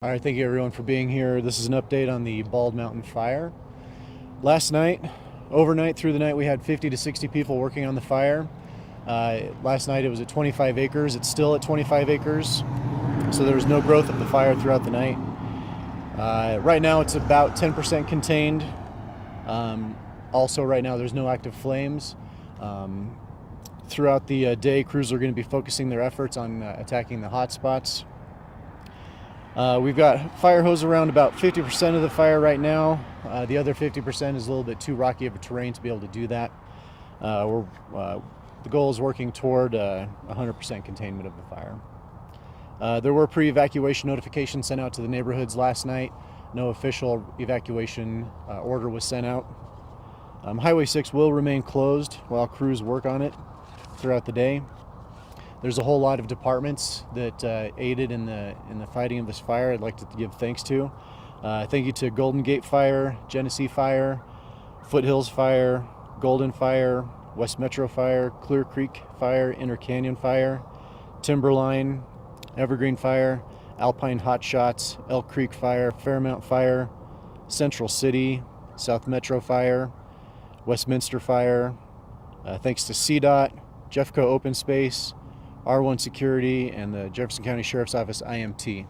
All right, thank you everyone for being here. This is an update on the Bald Mountain fire. Last night, overnight through the night, we had 50 to 60 people working on the fire. Last night it was at 25 acres. It's still at 25 acres, so there was no growth of the fire throughout the night. Right now it's about 10% contained. Also, right now there's no active flames. Throughout the day, crews are going to be focusing their efforts on attacking the hot spots. We've got fire hose around about 50% of the fire right now. The other 50% is a little bit too rocky of a terrain to be able to do that. The goal is working toward 100% containment of the fire. There were pre-evacuation notifications sent out to the neighborhoods last night. No official evacuation order was sent out. Highway 6 will remain closed while crews work on it throughout the day. There's a whole lot of departments that aided in the fighting of this fire. I'd like to give thanks to. Thank you to Golden Gate Fire, Genesee Fire, Foothills Fire, Golden Fire, West Metro Fire, Clear Creek Fire, Inner Canyon Fire, Timberline, Evergreen Fire, Alpine Hot Shots, Elk Creek Fire, Fairmount Fire, Central City, South Metro Fire, Westminster Fire. Thanks to CDOT, Jeffco Open Space, R1 Security, and the Jefferson County Sheriff's Office IMT.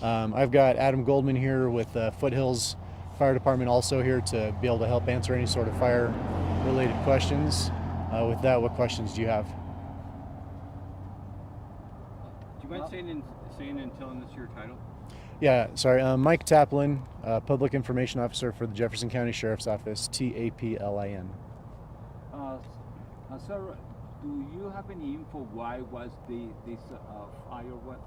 I've got Adam Goldman here with Foothills Fire Department also here to be able to help answer any sort of fire-related questions. With that, what questions do you have? Do you mind saying and telling us your title? Yeah, sorry. Mike Taplin, Public Information Officer for the Jefferson County Sheriff's Office, TAPLIN. Sir, do you have any info why was this fire was?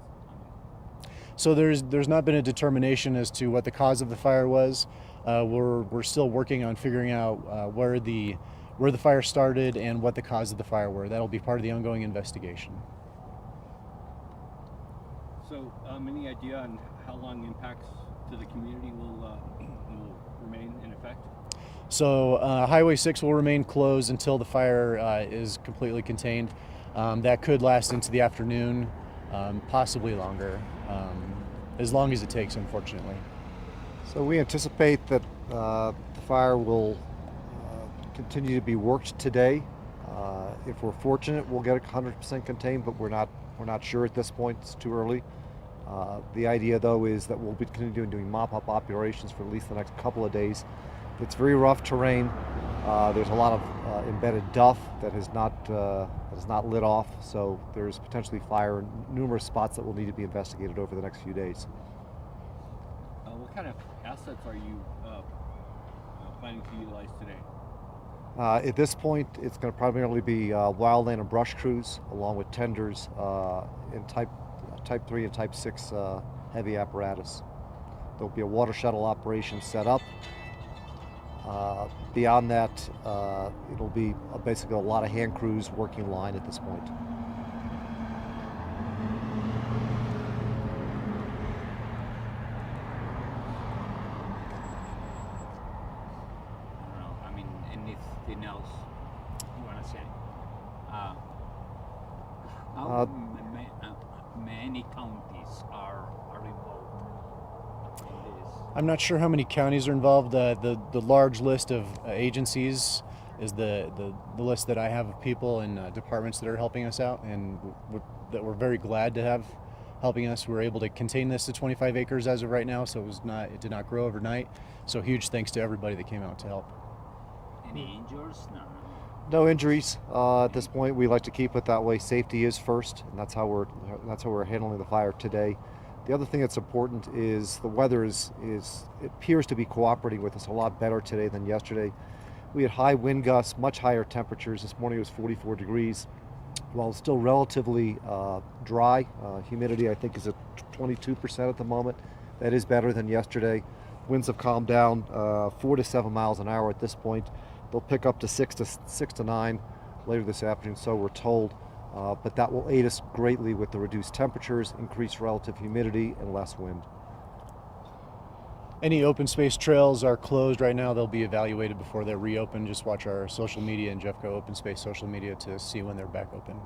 So there's not been a determination as to what the cause of the fire was. We're still working on figuring out where the fire started and what the cause of the fire were. That'll be part of the ongoing investigation. So, any idea on how long impacts to the community will remain in effect? So Highway 6 will remain closed until the fire is completely contained. That could last into the afternoon, possibly longer, as long as it takes, unfortunately. So we anticipate that the fire will continue to be worked today. If we're fortunate, we'll get it 100% contained, but we're not sure at this point. It's too early. The idea, though, is that we'll be continuing doing mop-up operations for at least the next couple of days. It's very rough terrain. There's a lot of embedded duff that is not lit off, so there's potentially fire in numerous spots that will need to be investigated over the next few days. What kind of assets are you planning to utilize today? At this point, it's going to primarily be wildland and brush crews, along with tenders in type 3 and type 6 heavy apparatus. There'll be a water shuttle operation set up. Beyond that, it'll be basically a lot of hand crews working line at this point. I don't know. I mean, anything else you want to say? How many counties are involved in this? I'm not sure how many counties are involved. The large list of agencies is the list that I have of people and departments that are helping us out, and that we're very glad to have helping us. We're able to contain this to 25 acres as of right now, so it did not grow overnight. So huge thanks to everybody that came out to help. Any injuries? No. No injuries at this point. We like to keep it that way. Safety is first, and that's how we're handling the fire today. The other thing that's important is the weather it appears to be cooperating with us a lot better today than yesterday. We had high wind gusts, much higher temperatures. This morning it was 44 degrees. While it's still relatively dry, humidity I think is at 22% at the moment. That is better than yesterday. Winds have calmed down 4 to 7 miles an hour at this point. They'll pick up to 6 to 9 later this afternoon, so we're told. But that will aid us greatly with the reduced temperatures, increased relative humidity, and less wind. Any open space trails are closed right now. They'll be evaluated before they're reopened. Just watch our social media and Jeffco Open Space social media to see when they're back open.